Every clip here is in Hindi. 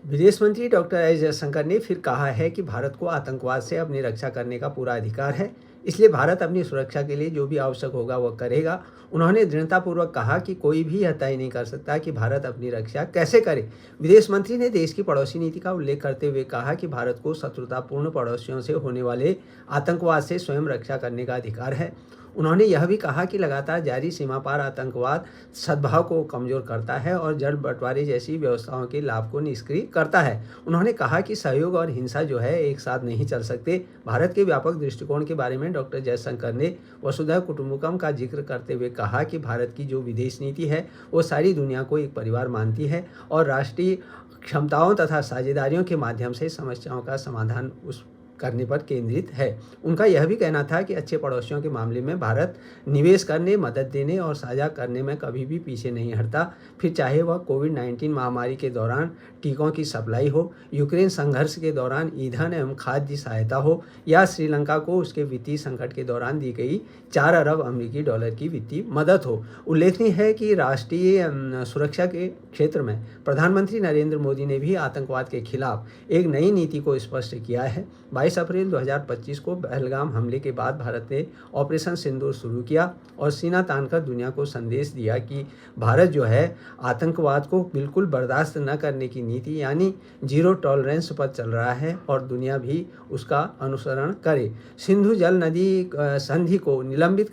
विदेश मंत्री डॉक्टर एस जयशंकर ने फिर कहा है कि भारत को आतंकवाद से अपनी रक्षा करने का पूरा अधिकार है। इसलिए भारत अपनी सुरक्षा के लिए जो भी आवश्यक होगा वह करेगा। उन्होंने दृढ़तापूर्वक कहा कि कोई भी यह तय नहीं कर सकता कि भारत अपनी रक्षा कैसे करे। विदेश मंत्री ने देश की पड़ोसी नीति का उल्लेख करते हुए कहा कि भारत को शत्रुतापूर्ण पड़ोसियों से होने वाले आतंकवाद से स्वयं रक्षा करने का अधिकार है। उन्होंने यह भी कहा कि लगातार जारी सीमा पार आतंकवाद सद्भाव को कमजोर करता है और जल बंटवारे जैसी व्यवस्थाओं के लाभ को निष्क्रिय करता है। उन्होंने कहा कि सहयोग और हिंसा जो है एक साथ नहीं चल सकते। भारत के व्यापक दृष्टिकोण के बारे में डॉक्टर जयशंकर ने वसुधैव कुटुंबकम का जिक्र करते हुए कहा कि भारत की जो विदेश नीति है वो सारी दुनिया को एक परिवार मानती है और राष्ट्रीय क्षमताओं तथा साझेदारियों के माध्यम से समस्याओं का समाधान उस करने पर केंद्रित है। उनका यह भी कहना था कि अच्छे पड़ोसियों के मामले में भारत निवेश करने, मदद देने और साझा करने में कभी भी पीछे नहीं हटता, फिर चाहे वह कोविड-19 महामारी के दौरान टीकों की सप्लाई हो, यूक्रेन संघर्ष के दौरान ईंधन एवं खाद्य सहायता हो या श्रीलंका को उसके वित्तीय संकट के दौरान दी गई 4 अरब अमेरिकी डॉलर की वित्तीय मदद हो। उल्लेखनीय है कि राष्ट्रीय सुरक्षा के क्षेत्र में प्रधानमंत्री नरेंद्र मोदी ने भी आतंकवाद के खिलाफ एक नई नीति को स्पष्ट किया है। 22 अप्रैल 2025 को पहलगाम हमले के बाद भारत ने ऑपरेशन सिंदूर शुरू किया और सीना तानकर दुनिया को संदेश दिया कि भारत जो है आतंकवाद को बिल्कुल बर्दाश्त न करने की नीति यानी जीरो टॉलरेंस पर चल रहा है और दुनिया भी उसका अनुसरण करे। सिंधु जल नदी संधि को निलंबित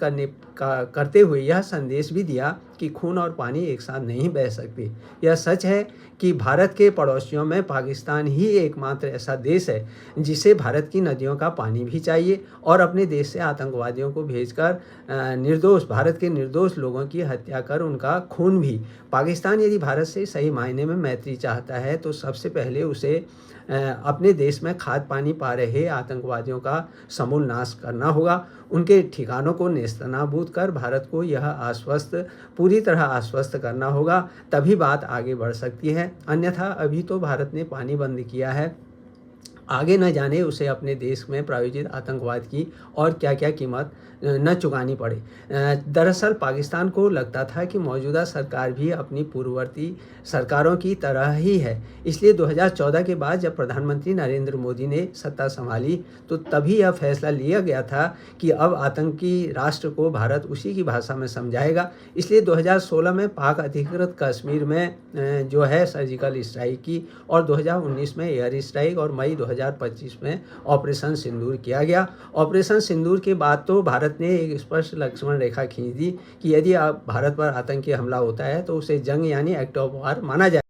करते हुए यह संदेश भी दिया कि खून और पानी एक साथ नहीं बह सकते। यह सच है कि भारत के पड़ोसियों में पाकिस्तान ही एकमात्र ऐसा देश है जिसे भारत की नदियों का पानी भी चाहिए और अपने देश से आतंकवादियों को भेजकर भारत के निर्दोष लोगों की हत्या कर उनका खून भी। पाकिस्तान यदि भारत से सही मायने में मैत्री चाहता है तो सबसे पहले उसे अपने देश में खाद पानी पा रहे आतंकवादियों का समूल नाश करना होगा। उनके ठिकानों को नेस्तनाबूद कर भारत को यह पूरी तरह आश्वस्त करना होगा, तभी बात आगे बढ़ सकती है। अन्यथा अभी तो भारत ने पानी बंद किया है, आगे न जाने उसे अपने देश में प्रायोजित आतंकवाद की और क्या क्या कीमत न चुकानी पड़े। दरअसल पाकिस्तान को लगता था कि मौजूदा सरकार भी अपनी पूर्ववर्ती सरकारों की तरह ही है, इसलिए 2014 के बाद जब प्रधानमंत्री नरेंद्र मोदी ने सत्ता संभाली तो तभी यह फैसला लिया गया था कि अब आतंकी राष्ट्र को भारत उसी की भाषा में समझाएगा। इसलिए 2016 में पाक अधिकृत कश्मीर में जो है सर्जिकल स्ट्राइक की और 2019 में एयर स्ट्राइक और मई 2025 में ऑपरेशन सिंदूर किया गया। ऑपरेशन सिंदूर के बाद तो भारत ने एक स्पष्ट लक्ष्मण रेखा खींच दी कि यदि भारत पर आतंकी हमला होता है तो उसे जंग यानी एक्ट ऑफ वार माना जाए।